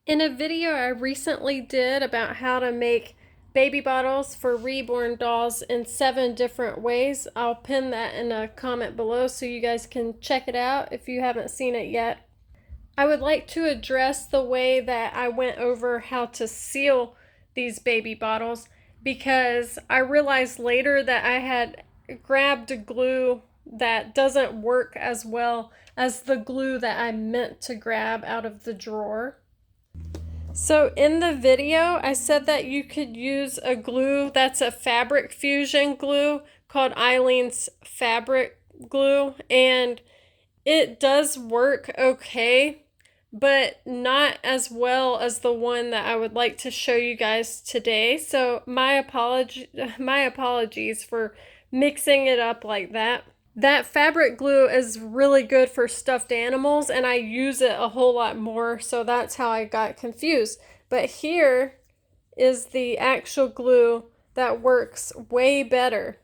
In a video I recently did about how to make baby bottles for Reborn dolls in 7 different ways, I'll pin that in a comment below so you guys can check it out if you haven't seen it yet. I would like to address the way that I went over how to seal these baby bottles because I realized later that I had grabbed glue that doesn't work as well as the glue that I meant to grab out of the drawer. So in the video, I said that you could use a glue that's a fabric fusion glue called Eileen's fabric glue, and it does work okay, but not as well as the one that I would like to show you guys today. So my apologies for mixing it up like that. That fabric glue is really good for stuffed animals, and I use it a whole lot more, so that's how I got confused. But here is the actual glue that works way better.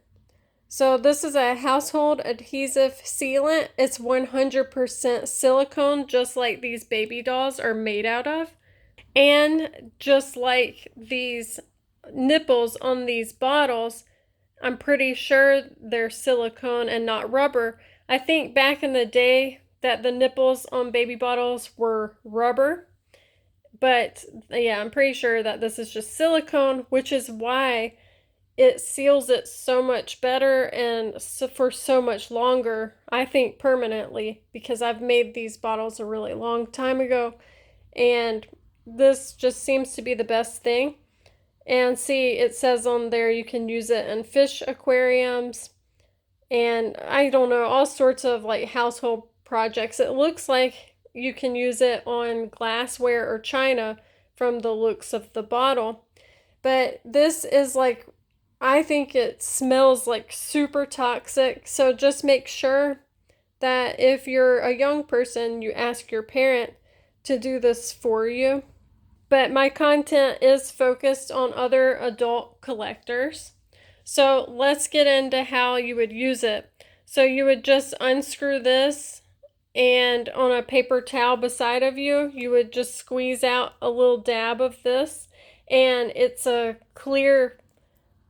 So this is a household adhesive sealant. It's 100% silicone, just like these baby dolls are made out of. And just like these nipples on these bottles, I'm pretty sure they're silicone and not rubber. I think back in the day that the nipples on baby bottles were rubber. But yeah, I'm pretty sure that this is just silicone, which is why it seals it so much better and for so much longer. I think permanently, because I've made these bottles a really long time ago. And this just seems to be the best thing. And see, it says on there you can use it in fish aquariums and I don't know, all sorts of like household projects. It looks like you can use it on glassware or china from the looks of the bottle. But this is like, I think it smells like super toxic. So just make sure that if you're a young person, you ask your parent to do this for you. But my content is focused on other adult collectors. So let's get into how you would use it. So you would just unscrew this, and on a paper towel beside of you, you would just squeeze out a little dab of this, and it's a clear,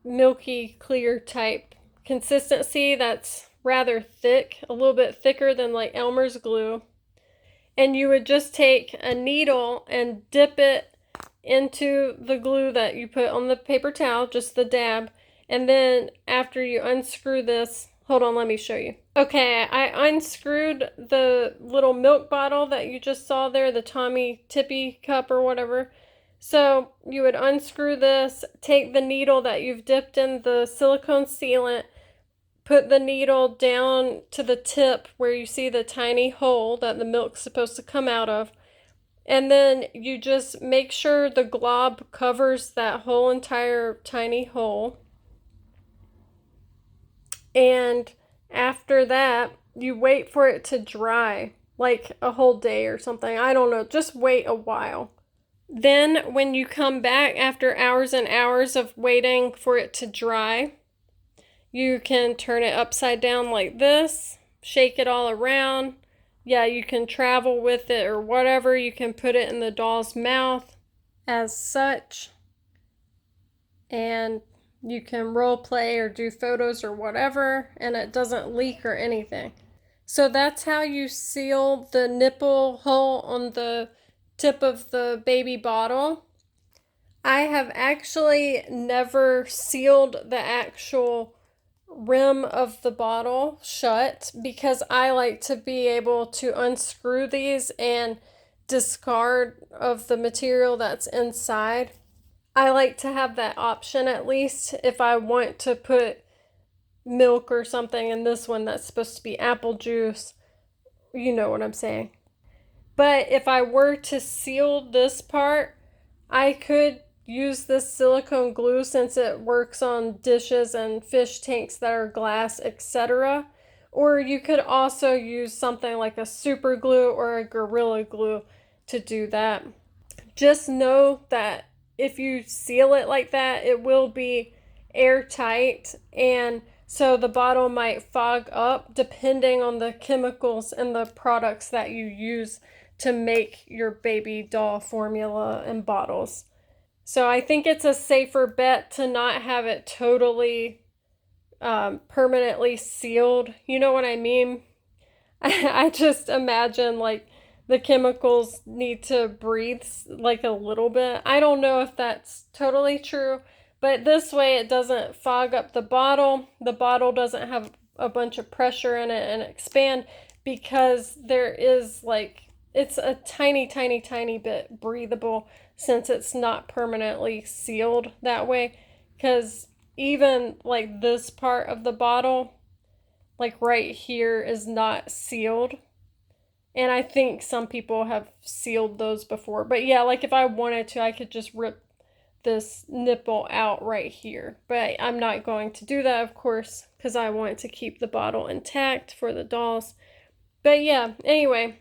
milky, clear type consistency that's rather thick, a little bit thicker than like Elmer's glue. And you would just take a needle and dip it into the glue that you put on the paper towel, just the dab, and then after you unscrew this, hold on, let me show you. Okay, I unscrewed the little milk bottle that you just saw there, the Tommy Tippy cup or whatever. So you would unscrew this, take the needle that you've dipped in the silicone sealant, put the needle down to the tip where you see the tiny hole that the milk's supposed to come out of. And then you just make sure the glob covers that whole entire tiny hole. And after that, you wait for it to dry, like a whole day or something. I don't know, just wait a while. Then when you come back after hours and hours of waiting for it to dry, you can turn it upside down like this, shake it all around. Yeah, you can travel with it or whatever. You can put it in the doll's mouth as such. And you can role play or do photos or whatever, and it doesn't leak or anything. So that's how you seal the nipple hole on the tip of the baby bottle. I have actually never sealed the actual rim of the bottle shut because I like to be able to unscrew these and discard of the material that's inside. I like to have that option at least if I want to put milk or something in this one that's supposed to be apple juice. You know what I'm saying. But if I were to seal this part, I could use this silicone glue since it works on dishes and fish tanks that are glass, etc. Or you could also use something like a super glue or a Gorilla Glue to do that. Just know that if you seal it like that, it will be airtight, and so the bottle might fog up depending on the chemicals and the products that you use to make your baby doll formula and bottles. So I think it's a safer bet to not have it totally permanently sealed. You know what I mean? I just imagine like the chemicals need to breathe like a little bit. I don't know if that's totally true, but this way it doesn't fog up the bottle. The bottle doesn't have a bunch of pressure in it and expand, because there is like, it's a tiny, tiny, tiny bit breathable since it's not permanently sealed that way. Because even like this part of the bottle, like right here, is not sealed. And I think some people have sealed those before. But yeah, like if I wanted to, I could just rip this nipple out right here. But I'm not going to do that, of course, because I want to keep the bottle intact for the dolls. But yeah, anyway,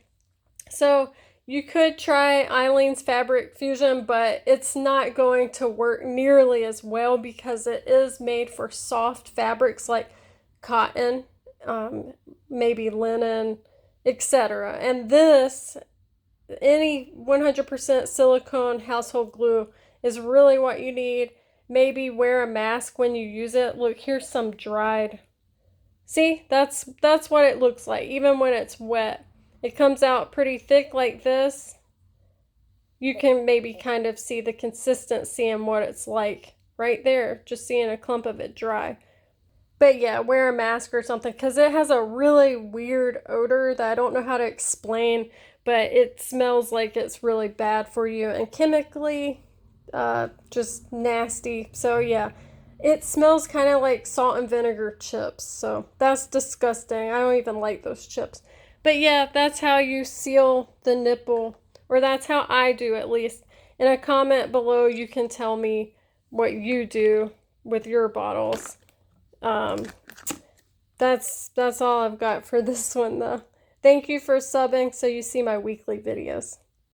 so you could try Eileen's Fabric Fusion, but it's not going to work nearly as well because it is made for soft fabrics like cotton, maybe linen, etc. And this, any 100% silicone household glue is really what you need. Maybe wear a mask when you use it. Look, here's some dried. See, that's what it looks like, even when it's wet. It comes out pretty thick like this. You can maybe kind of see the consistency and what it's like right there, just seeing a clump of it dry. But yeah, wear a mask or something, because it has a really weird odor that I don't know how to explain, but it smells like it's really bad for you and chemically just nasty. So yeah, it smells kind of like salt and vinegar chips. So that's disgusting. I don't even like those chips. But yeah, that's how you seal the nipple, or that's how I do at least. In a comment below, you can tell me what you do with your bottles. That's all I've got for this one though. Thank you for subbing so you see my weekly videos.